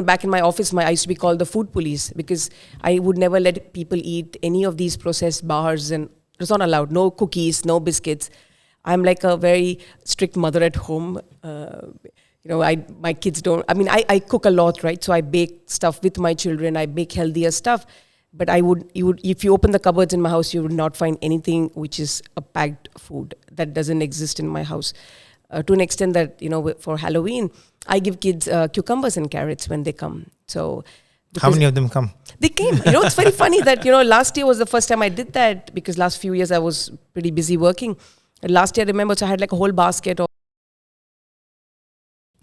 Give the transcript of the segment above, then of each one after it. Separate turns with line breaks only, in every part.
back in my office, I used to be called the food police because I would never let people eat any of these processed bars, and it's not allowed. No cookies, no biscuits. I'm like a very strict mother at home. My kids don't. I cook a lot, right? So I bake stuff with my children. I bake healthier stuff. But if you open the cupboards in my house, you would not find anything which is a packed food. That doesn't exist in my house. To an extent that, for Halloween, I give kids cucumbers and carrots when they come. So,
how many of them come?
They came. It's very funny that, last year was the first time I did that because last few years I was pretty busy working. And last year, I remember, so I had like a whole basket of.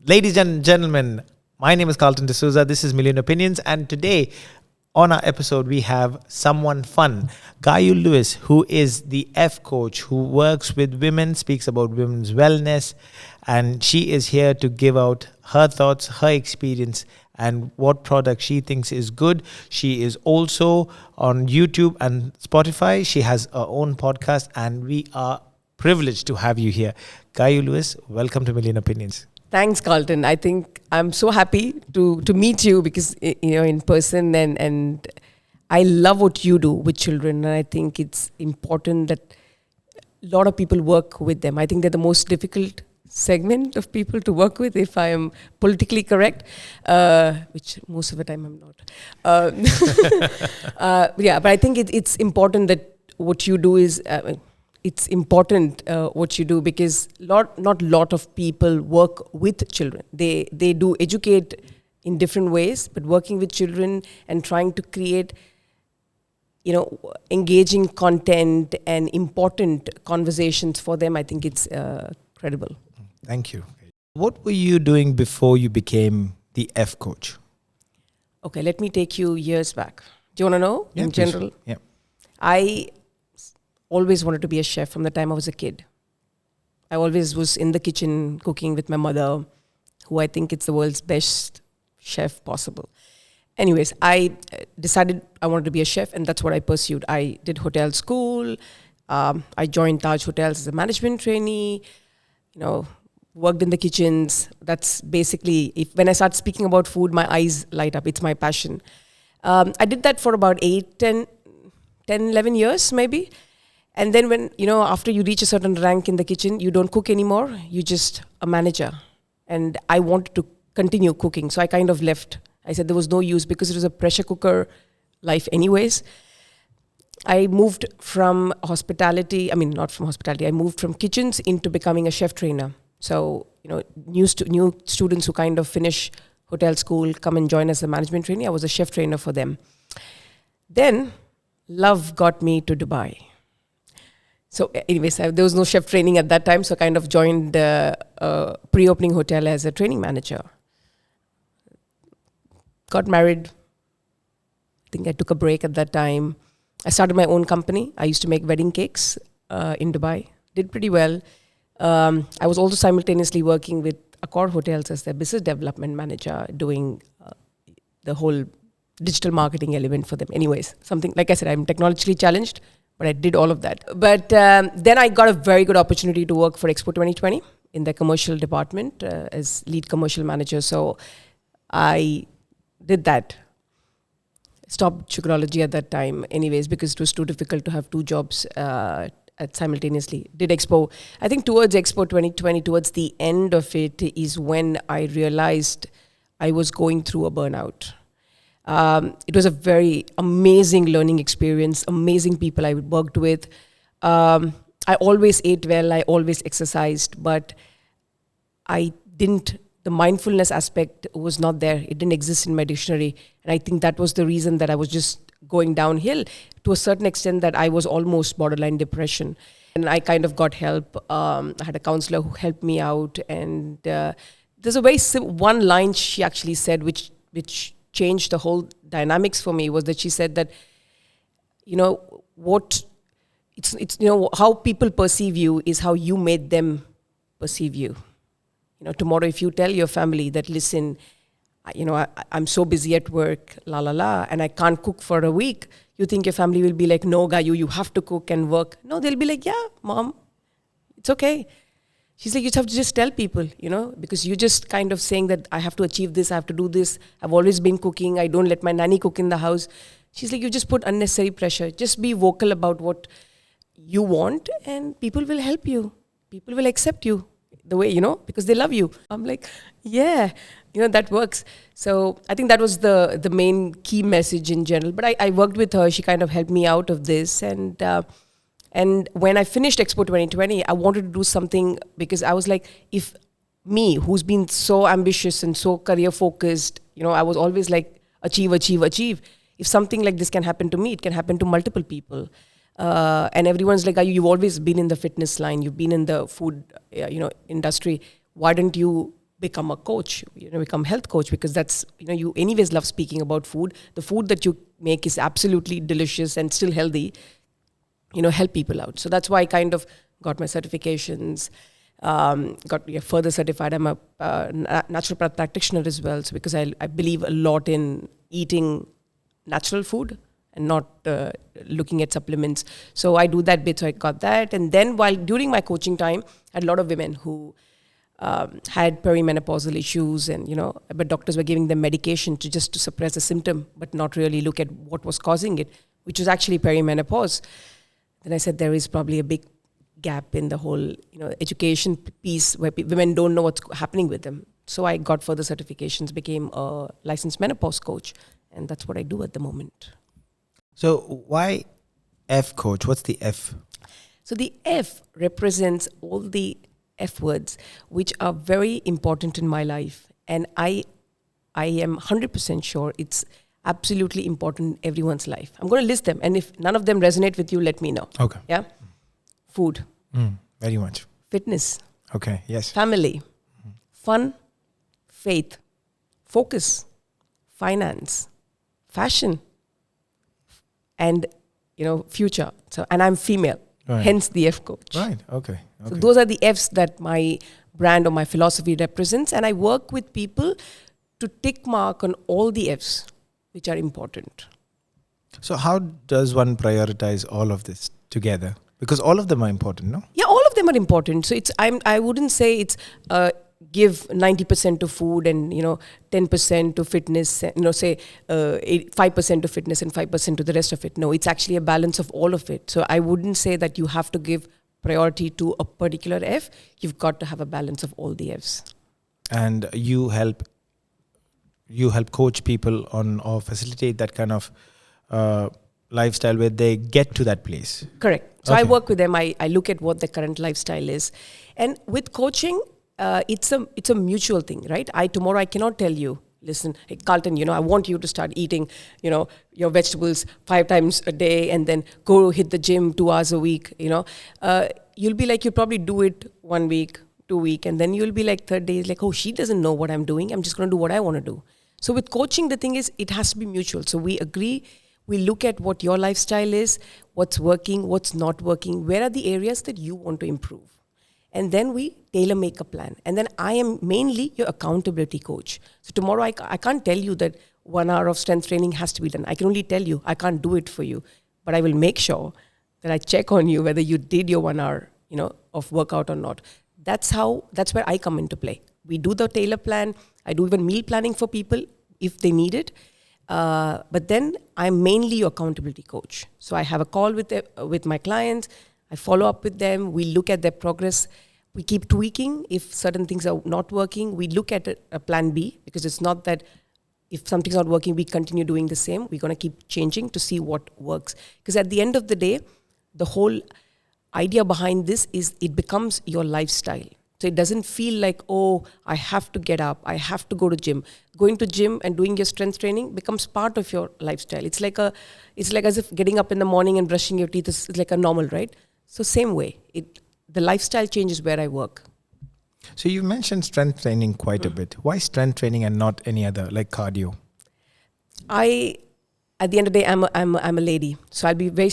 Ladies and gentlemen, my name is Carlton D'Souza. This is Million Opinions. And today on our episode, we have someone fun, Gayu Lewis, who is the F coach who works with women, speaks about women's wellness. And she is here to give out her thoughts, her experience, and what product she thinks is good. She is also on YouTube and Spotify. She has her own podcast, and we are privileged to have you here. Gayu Lewis, welcome to Million Opinions.
Thanks, Carlton. I think I'm so happy to meet you because, in person, and I love what you do with children. And I think it's important that a lot of people work with them. I think they're the most difficult segment of people to work with, if I am politically correct, which most of the time I'm not. But I think it's important that what you do is... it's important what you do because not a lot of people work with children. They do educate in different ways, but working with children and trying to create, engaging content and important conversations for them, I think it's credible.
Thank you. What were you doing before you became the F coach?
Okay, let me take you years back. Do you want to know in
please.
general?
Yeah.
I always wanted to be a chef from the time I was a kid. I always was in the kitchen cooking with my mother, who I think it's the world's best chef possible. Anyways, I decided I wanted to be a chef, and that's what I pursued. I did hotel school. I joined Taj Hotels as a management trainee, worked in the kitchens. That's basically, when I start speaking about food, my eyes light up. It's my passion. I did that for about 10, 11 years maybe. And then when, after you reach a certain rank in the kitchen, you don't cook anymore. You're just a manager. And I wanted to continue cooking. So I kind of left. I said there was no use because it was a pressure cooker life anyways. I moved from hospitality. Not from hospitality. I moved from kitchens into becoming a chef trainer. So, new students who kind of finish hotel school come and join as a management trainee. I was a chef trainer for them. Then love got me to Dubai. So anyways, there was no chef training at that time, so I kind of joined a pre-opening hotel as a training manager. Got married. I think I took a break at that time. I started my own company. I used to make wedding cakes in Dubai. Did pretty well. I was also simultaneously working with Accor Hotels as their business development manager, doing the whole digital marketing element for them. Anyways, something, like I said, I'm technologically challenged, but I did all of that. But then I got a very good opportunity to work for Expo 2020 in the commercial department as lead commercial manager. So I did that. Stopped sugarology at that time anyways because it was too difficult to have two jobs simultaneously. Did Expo. I think towards Expo 2020, towards the end of it is when I realized I was going through a burnout. It was a very amazing learning experience, amazing people I worked with. I always ate well, I always exercised, but the mindfulness aspect was not there. It didn't exist in my dictionary. And I think that was the reason that I was just going downhill to a certain extent that I was almost borderline depression. And I kind of got help. I had a counselor who helped me out. And there's a very one line she actually said, which changed the whole dynamics for me, was that she said that, how people perceive you is how you made them perceive you. Tomorrow if you tell your family that, listen, I'm so busy at work, and I can't cook for a week, you think your family will be like, no, Gayu, you have to cook and work. No, they'll be like, yeah, mom, it's okay. She's like, you have to just tell people, because you're just kind of saying that I have to achieve this, I have to do this. I've always been cooking. I don't let my nanny cook in the house. She's like, you just put unnecessary pressure. Just be vocal about what you want and people will help you. People will accept you the way, because they love you. I'm like, yeah, that works. So I think that was the main key message in general. But I worked with her. She kind of helped me out of this. And when I finished Expo 2020, I wanted to do something because I was like, if me, who's been so ambitious and so career focused, I was always like, achieve. If something like this can happen to me, it can happen to multiple people. And everyone's like, you've always been in the fitness line. You've been in the food, industry. Why don't you become a coach, become health coach? Because that's, you anyways love speaking about food. The food that you make is absolutely delicious and still healthy. Help people out. So that's why I kind of got my certifications, got further certified. I'm a naturopath practitioner as well. So because I believe a lot in eating natural food and not looking at supplements. So I do that bit. So I got that. And then during my coaching time, I had a lot of women who had perimenopausal issues and, but doctors were giving them medication to suppress the symptom, but not really look at what was causing it, which was actually perimenopause. Then I said there is probably a big gap in the whole, education piece where women don't know what's happening with them. So I got further certifications, became a licensed menopause coach, and that's what I do at the moment.
So why F coach? What's the F?
So the F represents all the F words which are very important in my life, and I am 100% sure it's absolutely important in everyone's life. I'm going to list them, and if none of them resonate with you, let me know.
Okay.
Yeah. Food.
Very much.
Fitness.
Okay. Yes.
Family. Fun. Faith. Focus. Finance. Fashion. And future. So, and I'm female.
Right.
Hence the F coach.
Right. Okay.
So those are the Fs that my brand or my philosophy represents, and I work with people to tick mark on all the Fs which are important.
So how does one prioritize all of this together? Because all of them are important, no?
Yeah, all of them are important. So I wouldn't say it's give 90% to food and 10% to fitness. Say 5% to fitness and 5% to the rest of it. No, it's actually a balance of all of it. So I wouldn't say that you have to give priority to a particular F. You've got to have a balance of all the Fs.
And you help coach people on or facilitate that kind of lifestyle where they get to that place.
Correct. So I work with them. I look at what their current lifestyle is, and with coaching, it's a mutual thing, right? Tomorrow I cannot tell you, listen, hey, Carlton, I want you to start eating, your vegetables 5 times a day and then go hit the gym 2 hours a week. You'll be like, you'll probably do it 1 week, 2 weeks, and then you'll be like third day, like, oh, she doesn't know what I'm doing. I'm just going to do what I want to do. So with coaching, the thing is, it has to be mutual. So we agree, we look at what your lifestyle is, what's working, what's not working, where are the areas that you want to improve. And then we tailor make a plan. And then I am mainly your accountability coach. So tomorrow I can't tell you that 1 hour of strength training has to be done. I can only tell you, I can't do it for you. But I will make sure that I check on you whether you did your 1 hour, of workout or not. That's where I come into play. We do the tailor plan. I do even meal planning for people if they need it. But then I'm mainly your accountability coach. So I have a call with my clients. I follow up with them. We look at their progress. We keep tweaking. If certain things are not working, we look at a plan B, because it's not that if something's not working, we continue doing the same. We're going to keep changing to see what works. Because at the end of the day, the whole idea behind this is it becomes your lifestyle. So it doesn't feel like, oh, I have to get up, I have to go to gym. Going to gym and doing your strength training becomes part of your lifestyle. It's like as if getting up in the morning and brushing your teeth is like a normal, right? So same way, the lifestyle changes where I work.
So you mentioned strength training quite a bit. Why strength training and not any other, like cardio?
At the end of the day, I'm a lady, so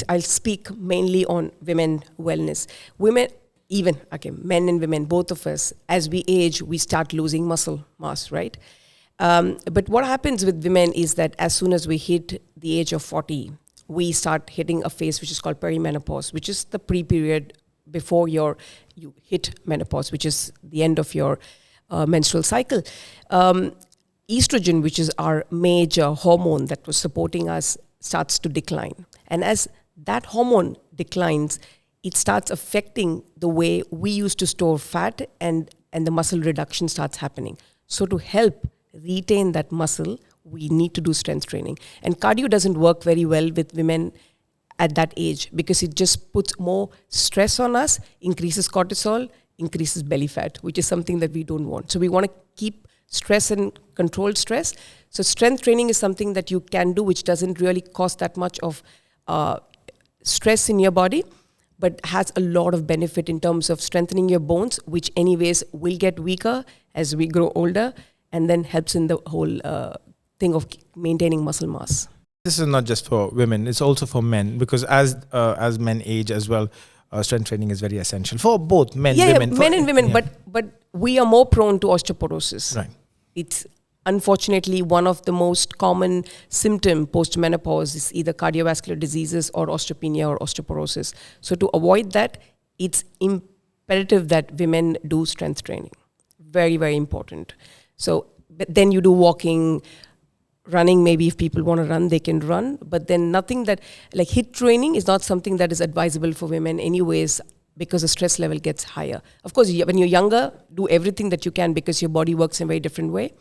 I'll speak mainly on women wellness. Women, men and women, both of us, as we age, we start losing muscle mass, right? But what happens with women is that as soon as we hit the age of 40, we start hitting a phase which is called perimenopause, which is the pre-period before you hit menopause, which is the end of your menstrual cycle. Estrogen, which is our major hormone that was supporting us, starts to decline. And as that hormone declines, it starts affecting the way we used to store fat, and the muscle reduction starts happening. So to help retain that muscle, we need to do strength training. And cardio doesn't work very well with women at that age because it just puts more stress on us, increases cortisol, increases belly fat, which is something that we don't want. So we want to keep stress and controlled stress. So strength training is something that you can do, which doesn't really cause that much of stress in your body, but has a lot of benefit in terms of strengthening your bones, which anyways will get weaker as we grow older, and then helps in the whole thing of maintaining muscle mass.
This is not just for women, it's also for men, because as men age as well, strength training is very essential for both men, women.
Men and women, but we are more prone to osteoporosis.
Right.
It's unfortunately one of the most common symptom post-menopause is either cardiovascular diseases or osteopenia or osteoporosis. So to avoid that, it's imperative that women do strength training. Very, very important. So but then you do walking, running. Maybe if people want to run, they can run. But then nothing that, like HIIT training is not something that is advisable for women anyways, because the stress level gets higher. Of course, when you're younger, do everything that you can because your body works in a very different way.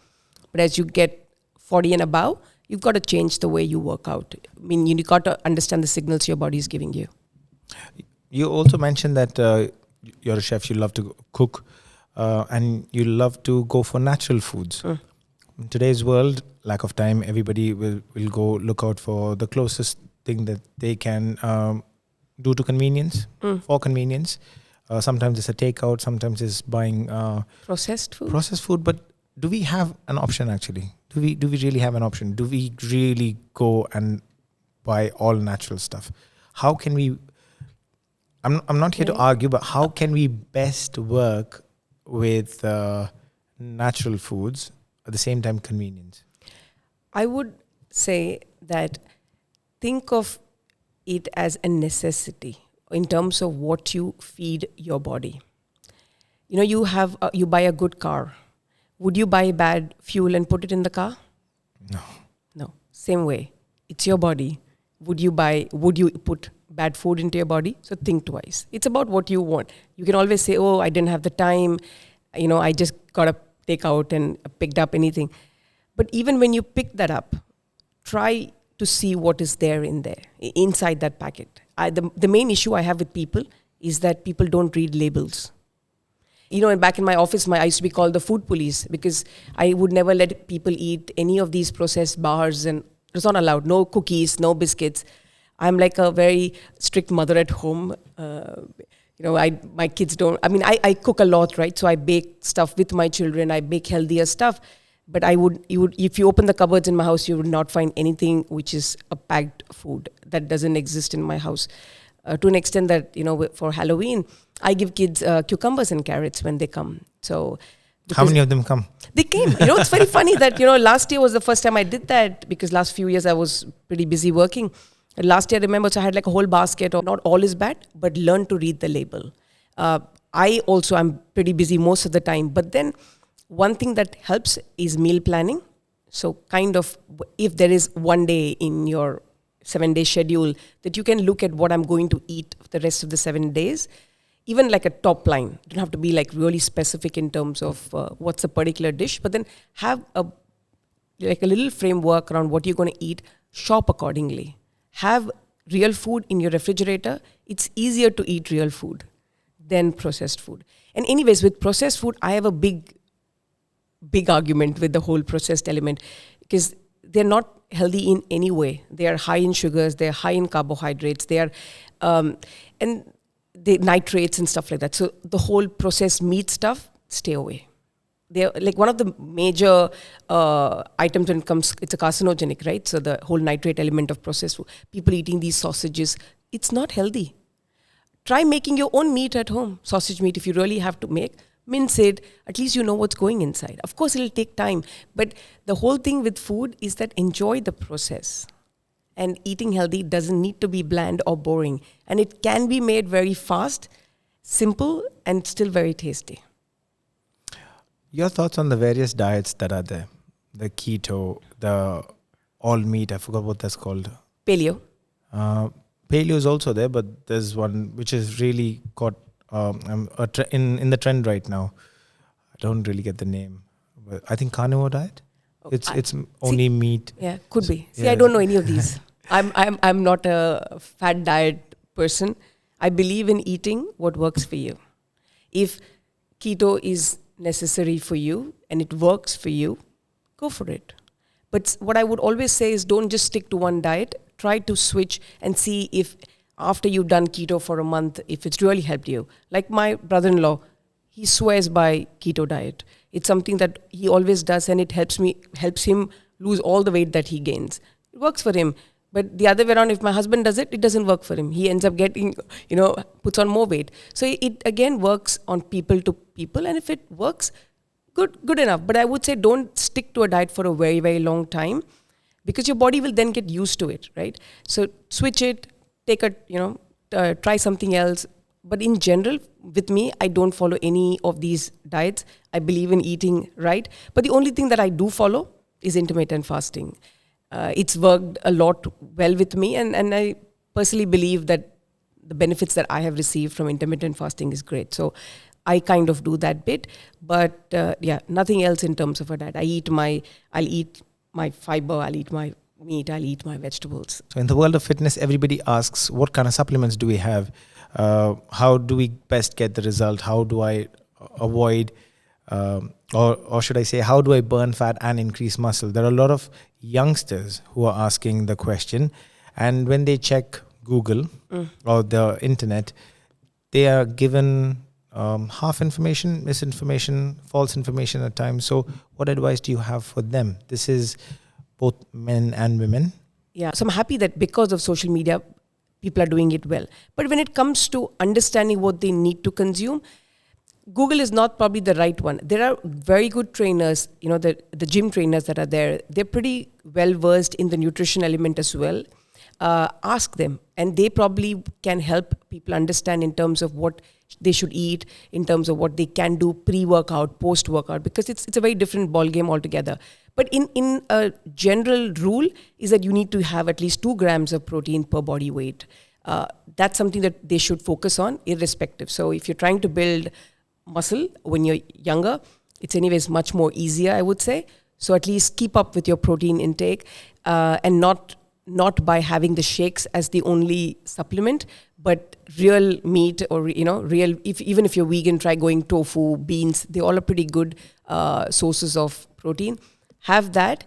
But as you get 40 and above, you've got to change the way you work out. I mean, you got to understand the signals your body is giving you.
You also mentioned that you're a chef, you love to cook, and you love to go for natural foods. In today's world, lack of time, everybody will go look out for the closest thing that they can do to convenience, for convenience. Sometimes it's a takeout, sometimes it's buying
Processed food.
But do we have an option actually? Do we really have an option? Do we really go and buy all natural stuff? How can we, I'm not here to argue, but how can we best work with natural foods at the same time convenience?
I would say that think of it as a necessity in terms of what you feed your body. You know, you buy a good car. Would you buy bad fuel and put it in the car? No. Same way. It's your body. Would you put bad food into your body? So think twice. It's about what you want. You can always say, oh, I didn't have the time. You know, I just got a takeout and picked up anything. But even when you pick that up, try to see what is there inside that packet. The main issue I have with people is that people don't read labels. You know, and back in my office, I used to be called the food police because I would never let people eat any of these processed bars, and it was not allowed. No cookies, no biscuits. I'm like a very strict mother at home. You know, my kids don't. I mean, I cook a lot, right? So I bake stuff with my children. I bake healthier stuff. But if you open the cupboards in my house, you would not find anything which is a packed food. That doesn't exist in my house. To an extent that, you know, for Halloween, I give kids cucumbers and carrots when they come. So,
how many of them come?
They came. You know, it's very funny that, you know, last year was the first time I did that because last few years I was pretty busy working. And last year, I remember, so I had like a whole basket of not all is bad, but learn to read the label. I also am pretty busy most of the time. But then one thing that helps is meal planning. So kind of if there is one day in your 7-day schedule that you can look at what I'm going to eat the rest of the 7 days, even like a top line. You don't have to be like really specific in terms of what's a particular dish, but then have a little framework around what you're going to eat, shop accordingly. Have real food in your refrigerator. It's easier to eat real food than processed food. And anyways, with processed food, I have a big argument with the whole processed element because they're not healthy in any way. They are high in sugars, they're high in carbohydrates, they are, and the nitrates and stuff like that. So the whole processed meat stuff, stay away. They're like one of the major items when it comes, it's a carcinogenic, right? So the whole nitrate element of processed food, people eating these sausages, it's not healthy. Try making your own meat at home, sausage meat if you really have to make. Mince it, at least you know what's going inside. Of course, it'll take time. But the whole thing with food is that enjoy the process. And eating healthy doesn't need to be bland or boring. And it can be made very fast. simple and still very tasty.
Your thoughts on the various diets that are there? The keto, the all meat, I forgot what that's called.
Paleo.
Paleo is also there, but there's one which is really got in the trend right now. I don't really get the name. But I think carnivore diet. It's only meat.
Yeah, could be. See,
Yeah.
I don't know any of these. I'm not a fat diet person. I believe in eating what works for you. If keto is necessary for you and it works for you, go for it. But what I would always say is don't just stick to one diet. Try to switch and see if after you've done keto for a month, if it's really helped you. Like my brother-in-law, he swears by keto diet. It's something that he always does, and it helps him lose all the weight that he gains. It works for him. But the other way around, if my husband does it, it doesn't work for him. He ends up getting, puts on more weight. So it again works on people to people, and if it works, good enough. But I would say don't stick to a diet for a very, very long time, because your body will then get used to it, right? So switch it, try something else. But in general, with me, I don't follow any of these diets. I believe in eating right. But the only thing that I do follow is intermittent fasting. It's worked a lot well with me, and I personally believe that the benefits that I have received from intermittent fasting is great. So I kind of do that bit, but nothing else in terms of a diet. I'll eat my fiber, I'll eat my meat, I'll eat my vegetables.
So in the world of fitness, everybody asks, what kind of supplements do we have? How do we best get the result? How do I avoid, or should I say, how do I burn fat and increase muscle? There are a lot of youngsters who are asking the question, and when they check Google or the internet, they are given half information, misinformation, false information at times. So what advice do you have for them? This is both men and women.
Yeah, so I'm happy that because of social media, people are doing it well. But when it comes to understanding what they need to consume, Google is not probably the right one. There are very good trainers, the gym trainers that are there. They're pretty well versed in the nutrition element as well. Ask them, and they probably can help people understand in terms of what they should eat, in terms of what they can do pre-workout, post-workout, because it's a very different ballgame altogether. But in a general rule is that you need to have at least 2 grams of protein per body weight. That's something that they should focus on irrespective. So if you're trying to build muscle when you're younger, it's anyways much more easier, I would say. So at least keep up with your protein intake, and not by having the shakes as the only supplement, but real meat or real. Even if you're vegan, try going tofu, beans. They all are pretty good sources of protein. Have that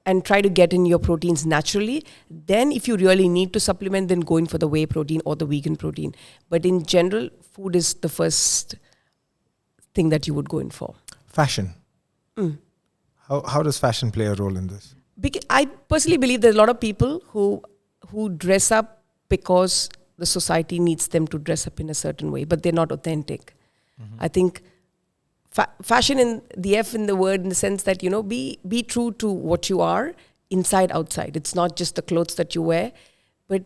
and try to get in your proteins naturally. Then if you really need to supplement, then go in for the whey protein or the vegan protein. But in general, food is the first thing that you would go in for.
Fashion. How does fashion play a role in this?
I personally believe there's a lot of people who dress up because the society needs them to dress up in a certain way, but they're not authentic. I think fashion in the F in the word, in the sense that, be true to what you are inside, outside. It's not just the clothes that you wear, but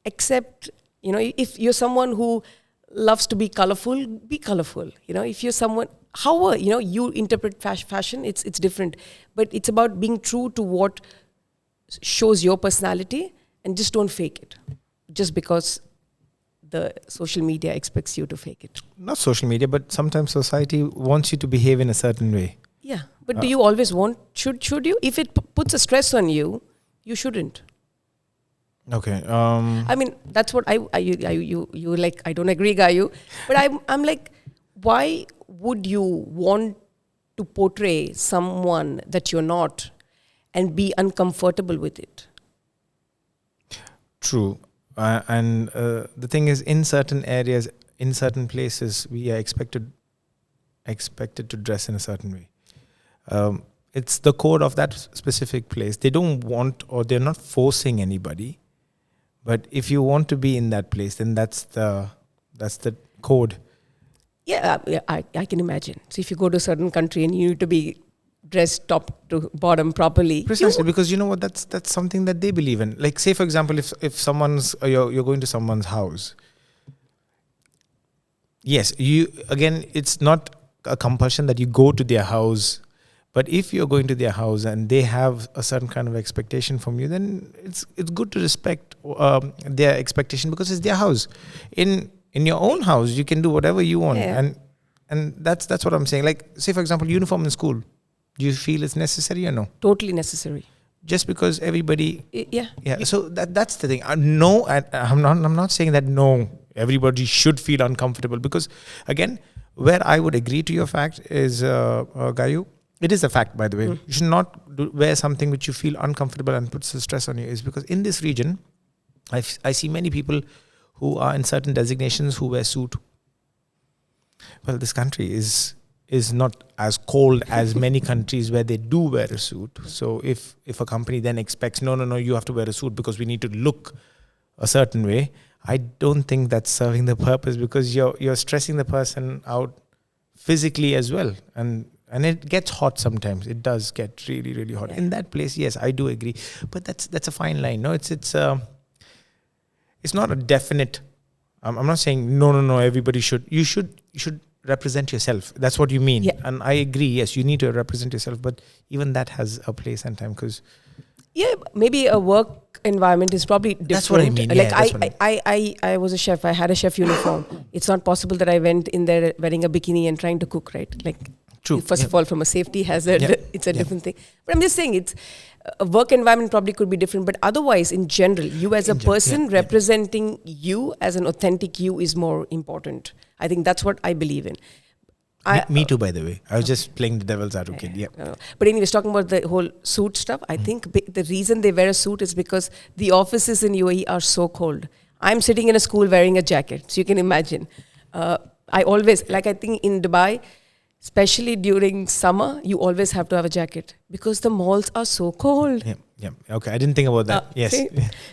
accept, if you're someone who loves to be colorful, be colorful. If you're someone, however, you interpret fashion, it's different. But it's about being true to what shows your personality, and just don't fake it. Just because the social media expects you to fake it.
Not social media, but sometimes society wants you to behave in a certain way.
Yeah, but do you always want, should you? If it puts a stress on you, you shouldn't.
Okay.
I mean, that's what you like, I don't agree, Gayu, but I'm like, why would you want to portray someone that you're not and be uncomfortable with it?
True. And the thing is, in certain areas, in certain places, we are expected to dress in a certain way. It's the code of that specific place. They don't want, or they're not forcing anybody. But if you want to be in that place, then that's the code.
Yeah, I can imagine. So if you go to a certain country and you need to be dressed top to bottom properly.
Precisely, because you know what, that's something that they believe in. Like, say for example, if someone's you're going to someone's house, Yes, it's not a compulsion that you go to their house, but if you're going to their house and they have a certain kind of expectation from you, then it's good to respect their expectation, because it's their house. In your own house, you can do whatever you want,
Yeah.
and that's what I'm saying. Like, say for example, uniform in school. Do you feel it's necessary or no?
Totally necessary.
Just because everybody,
Yeah.
yeah. So that's the thing. No, I'm not saying that no, everybody should feel uncomfortable, because again, where I would agree to your fact is, Gayu, it is a fact, by the way. You should not wear something which you feel uncomfortable and puts the stress on you. Is because in this region, I see many people who are in certain designations who wear suit. Well, this country is not as cold as many countries where they do wear a suit. So if a company then expects, no, you have to wear a suit because we need to look a certain way, I don't think that's serving the purpose, because you're stressing the person out physically as well, and it gets hot sometimes. It does get really, really hot.
Yeah.
In that place, yes, I do agree, but that's a fine line. No, it's not a definite. I'm not saying no. Everybody should. You should represent yourself. That's what you mean.
Yeah.
And I agree. Yes, you need to represent yourself, but even that has a place and time, because
Yeah, maybe a work environment is probably different.
That's what I mean.
Like
Yeah, that's what
I was a chef. I had a chef uniform. It's not possible that I went in there wearing a bikini and trying to cook, right? Like,
True.
first of all, from a safety hazard, it's a
Yeah.
different thing. But I'm just saying, it's a work environment probably could be different. But otherwise, in general, you as a person representing you as an authentic you is more important. I think that's what I believe in.
Me too, by the way. I was just playing the devil's advocate. Yeah.
But anyways, talking about the whole suit stuff, I think the reason they wear a suit is because the offices in UAE are so cold. I'm sitting in a school wearing a jacket, so you can imagine. I always, like I think in Dubai, especially during summer, you always have to have a jacket because the malls are so cold.
Yeah. Okay, I didn't think about that. Yes.
See?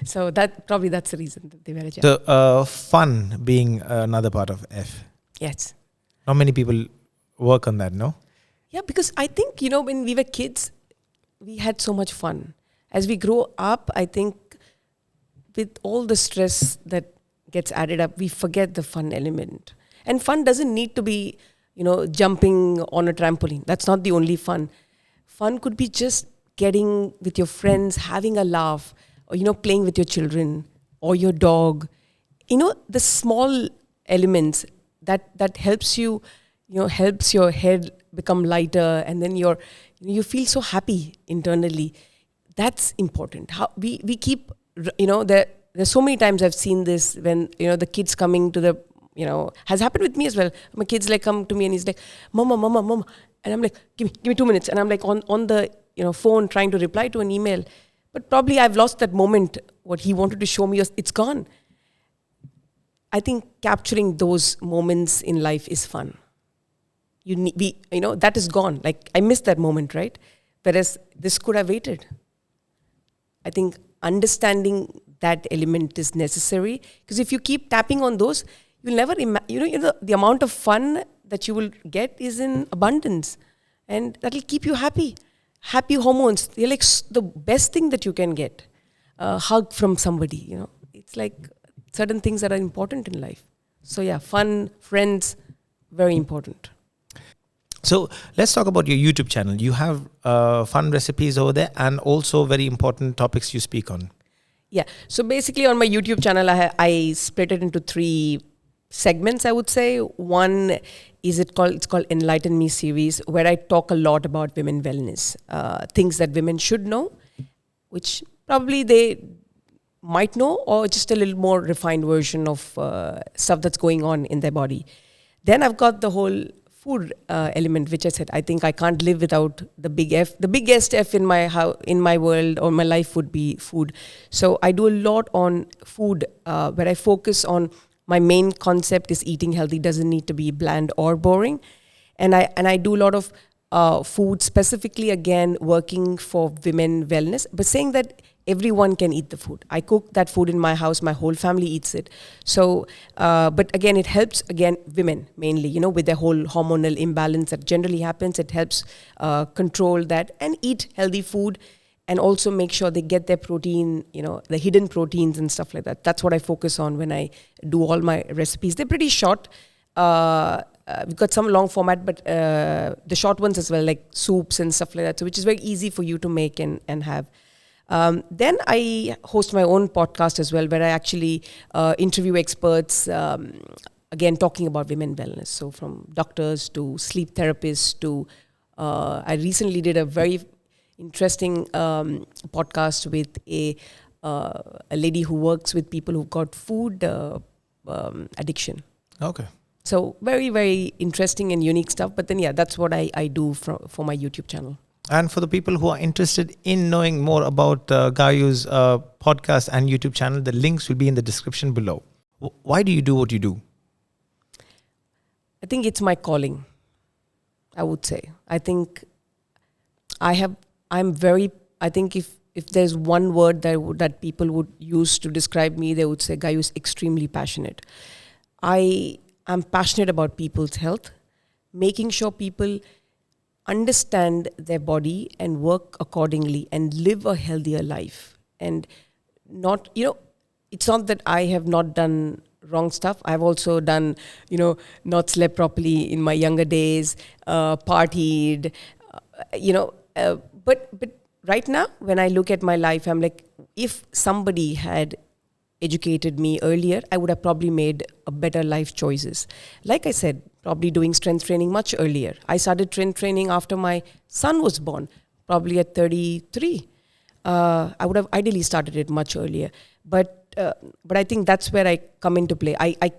So that's the reason that they wear a jacket.
So fun being another part of F.
Yes.
Not many people work on that, no?
Yeah, because I think, when we were kids, we had so much fun. As we grow up, I think with all the stress that gets added up, we forget the fun element. And fun doesn't need to be, jumping on a trampoline. That's not the only fun. Fun could be just getting with your friends, having a laugh, or, playing with your children or your dog. The small elements that helps you, helps your head become lighter, and then you feel so happy internally. That's important. How we keep, there's so many times I've seen this when, the kids coming to the, has happened with me as well. My kids like come to me and he's like, Mama. And I'm like, give me 2 minutes. And I'm like on the, phone trying to reply to an email. But probably I've lost that moment. What he wanted to show me, it's gone. I think capturing those moments in life is fun. That is gone. Like, I missed that moment, right? Whereas this could have waited. I think understanding that element is necessary, because if you keep tapping on those, you'll never the amount of fun that you will get is in abundance, and that'll keep you happy. Happy hormones, they're like the best thing that you can get. A hug from somebody, it's like certain things that are important in life. So yeah, fun, friends, very important.
So let's talk about your YouTube channel. You have fun recipes over there, and also very important topics you speak on.
Yeah. So basically on my YouTube channel, I split it into 3 segments, I would say. One is it's called Enlighten Me series, where I talk a lot about women wellness, things that women should know, which probably they might know, or just a little more refined version of stuff that's going on in their body. Then I've got the whole food element, which I said I think I can't live without the big F. The biggest F in my world or my life would be food. So I do a lot on food, where I focus on my main concept is eating healthy doesn't need to be bland or boring, and I do a lot of food, specifically again working for women wellness, but saying that everyone can eat the food. I cook that food in my house. My whole family eats it. So, but again, it helps, women mainly, with their whole hormonal imbalance that generally happens. It helps control that and eat healthy food, and also make sure they get their protein, the hidden proteins and stuff like that. That's what I focus on when I do all my recipes. They're pretty short. we've got some long format, but the short ones as well, like soups and stuff like that. So which is very easy for you to make and have. Then I host my own podcast as well, where I actually interview experts, again, talking about women wellness. So from doctors to sleep therapists to, I recently did a very interesting podcast with a lady who works with people who've got food addiction.
Okay.
So very, very interesting and unique stuff. But then, yeah, that's what I do for my YouTube channel.
And for the people who are interested in knowing more about Gayu's podcast and YouTube channel, the links will be in the description below. Why do you do what you do?
I think it's my calling, I would say. I think I think if there's one word that people would use to describe me, they would say Gayu is extremely passionate. I am passionate about people's health, making sure people understand their body and work accordingly and live a healthier life. And not, it's not that I have not done wrong stuff. I've also done, not slept properly in my younger days, partied, but right now, when I look at my life, I'm like, if somebody had educated me earlier, I would have probably made a better life choices. Like I said, probably doing strength training much earlier. I started strength training after my son was born, probably at 33. I would have ideally started it much earlier. But I think that's where I come into play. I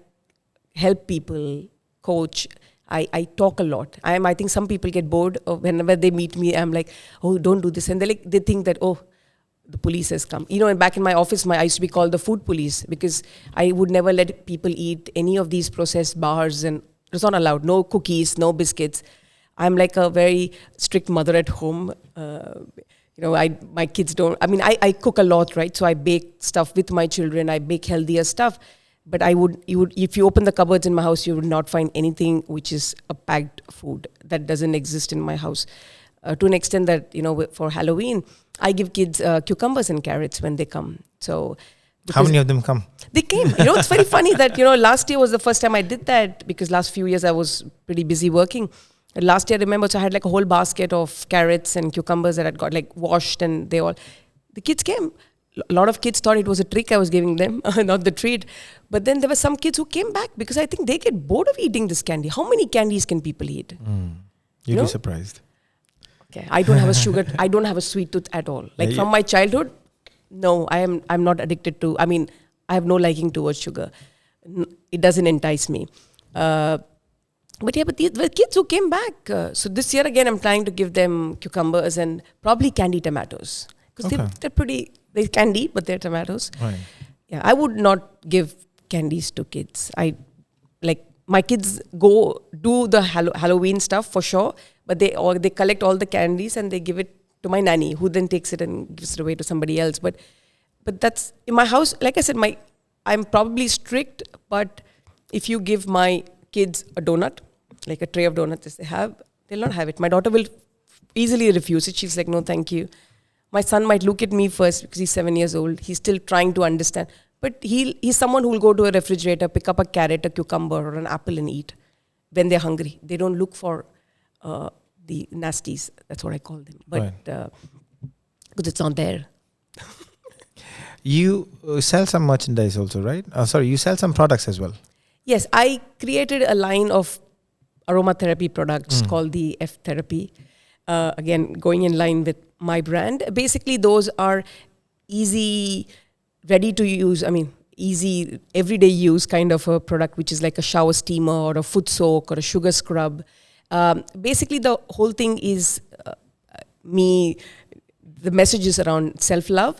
help people, coach. I talk a lot. I think some people get bored whenever they meet me. I'm like, oh, don't do this. And they think that, oh, the police has come. And back in my office, I used to be called the food police because I would never let people eat any of these processed bars, and it was not allowed. No cookies, no biscuits. I'm like a very strict mother at home. My kids don't. I cook a lot, right? So I bake stuff with my children. I bake healthier stuff. But if you open the cupboards in my house, you would not find anything which is a packed food. That doesn't exist in my house. To an extent that, for Halloween, I give kids cucumbers and carrots when they come. So,
how many of them come?
They came. It's very funny that, last year was the first time I did that because last few years I was pretty busy working. And last year, I remember, so I had like a whole basket of carrots and cucumbers that I'd got like washed, and the kids came. A lot of kids thought it was a trick I was giving them, not the treat. But then there were some kids who came back because I think they get bored of eating this candy. How many candies can people eat?
You'd be surprised.
Okay, I don't have a sugar. I don't have a sweet tooth at all. Like from my childhood, no, I'm not addicted to. I have no liking towards sugar. It doesn't entice me. But the kids who came back. So this year again, I'm trying to give them cucumbers and probably candy tomatoes because they're pretty. They're candy, but they're tomatoes.
Right.
Yeah, I would not give candies to kids. My kids go do the Halloween stuff for sure, but they collect all the candies and they give it to my nanny, who then takes it and gives it away to somebody else. But that's in my house. Like I said, I'm probably strict, but if you give my kids a donut, like a tray of donuts they'll not have it. My daughter will easily refuse it. She's like, no, thank you. My son might look at me first because he's 7 years old. He's still trying to understand. But he's someone who will go to a refrigerator, pick up a carrot, a cucumber, or an apple and eat when they're hungry. They don't look for the nasties. That's what I call them. But because it's not there.
You sell some merchandise also, right? You sell some products as well.
Yes, I created a line of aromatherapy products called the F Therapy. Again, going in line with my brand. Basically, those are easy, ready to use, easy, everyday use kind of a product, which is like a shower steamer or a foot soak or a sugar scrub. Basically, the whole thing is the message is around self-love,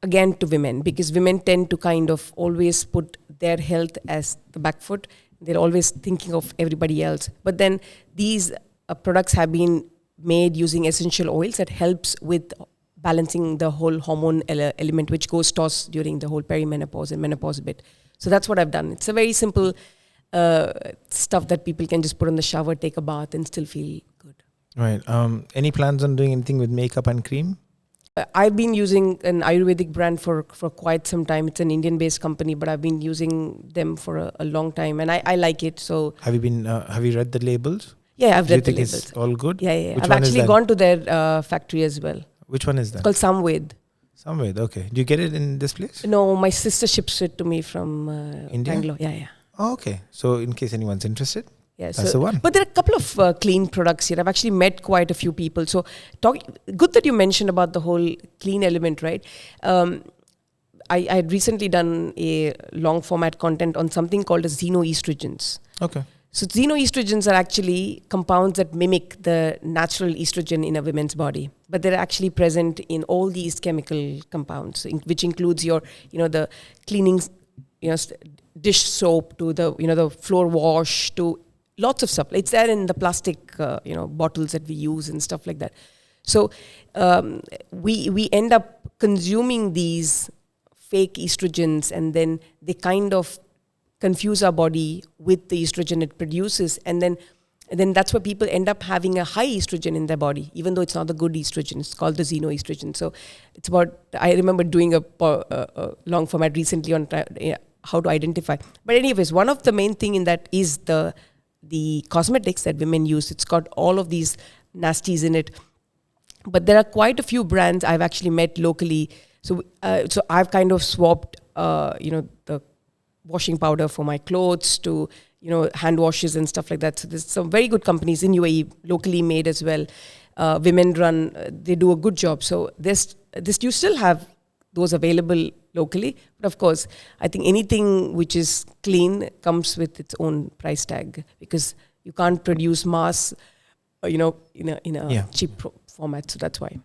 again, to women, because women tend to kind of always put their health as the back foot. They're always thinking of everybody else. But then these products have been made using essential oils that helps with balancing the whole hormone element, which goes toss during the whole perimenopause and menopause bit. So that's what I've done. It's a very simple stuff that people can just put in the shower, take a bath, and still feel good.
Right. Any plans on doing anything with makeup and cream?
I've been using an Ayurvedic brand for quite some time. It's an Indian-based company, but I've been using them for a long time, and I like it. So
Have you read the labels?
yeah, I've
Do you
read the
think it's
labels.
all good?
Yeah.
Which
I've
one is
actually
that?
gone to their factory as well.
Which one is that?
It's called Samved.
Somewhere. Okay. Do you get it in this place?
No, my sister ships it to me from
India?
Bangalore. Yeah.
Oh, okay. So in case anyone's interested,
Yeah,
that's the one.
But there are a couple of clean products here. I've actually met quite a few people. So, good that you mentioned about the whole clean element, right? I had recently done a long format content on something called as xenoestrogens.
Okay.
So, xenoestrogens are actually compounds that mimic the natural estrogen in a woman's body, but they're actually present in all these chemical compounds, which includes your, the cleaning, dish soap to the floor wash to lots of stuff. It's there in the plastic, bottles that we use and stuff like that. So we end up consuming these fake estrogens, and then they kind of confuse our body with the estrogen it produces, and then that's where people end up having a high estrogen in their body, even though it's not the good estrogen. It's called the xenoestrogen. So it's about. I remember doing a long format recently on how to identify. But anyways, one of the main thing in that is the cosmetics that women use. It's got all of these nasties in it. But there are quite a few brands I've actually met locally. So I've kind of swapped, the washing powder for my clothes to, hand washes and stuff like that. So there's some very good companies in UAE, locally made as well. Women run, they do a good job. So this you still have those available locally. But of course, I think anything which is clean comes with its own price tag, because you can't produce mass, in a cheap format. So that's why.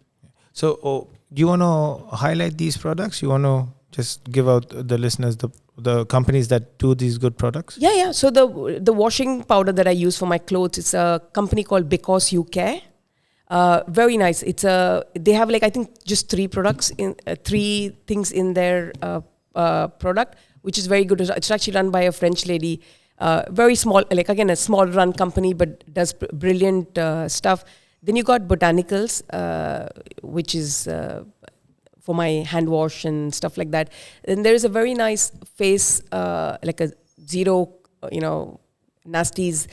So do you want to highlight these products? You want to just give out the listeners the companies that do these good products?
Yeah. So the washing powder that I use for my clothes, it's a company called Because You Care. Very nice. They have I think just three things in their product, which is very good. It's actually run by a French lady. Very small, again, a small run company, but does brilliant stuff. Then you got Botanicals, which is for my hand wash and stuff like that. Then there is a very nice face, like a zero, nasties.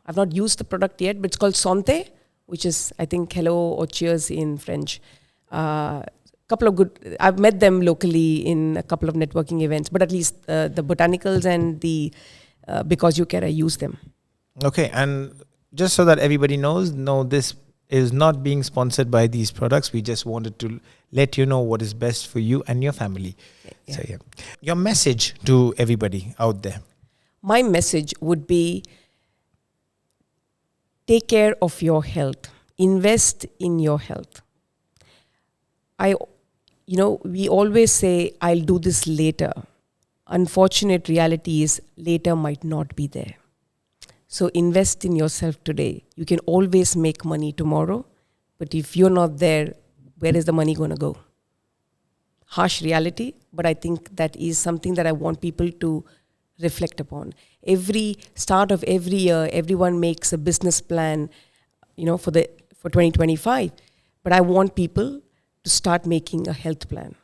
I've not used the product yet, but it's called Santé, which is, I think, hello or cheers in French. Couple of good, I've met them locally in a couple of networking events, but at least the Botanicals and the Because You Care, I use them.
Okay, and just so that everybody knows, no, this is not being sponsored by these products. We just wanted to let you know what is best for you and your family.
Yeah.
So, your message to everybody out there.
My message would be, take care of your health. Invest in your health. We always say, I'll do this later. Unfortunate reality is later might not be there. So invest in yourself today. You can always make money tomorrow, but if you're not there, where is the money going to go? Harsh reality, but I think that is something that I want people to reflect upon. Every start of every year, everyone makes a business plan, for 2025. But I want people to start making a health plan.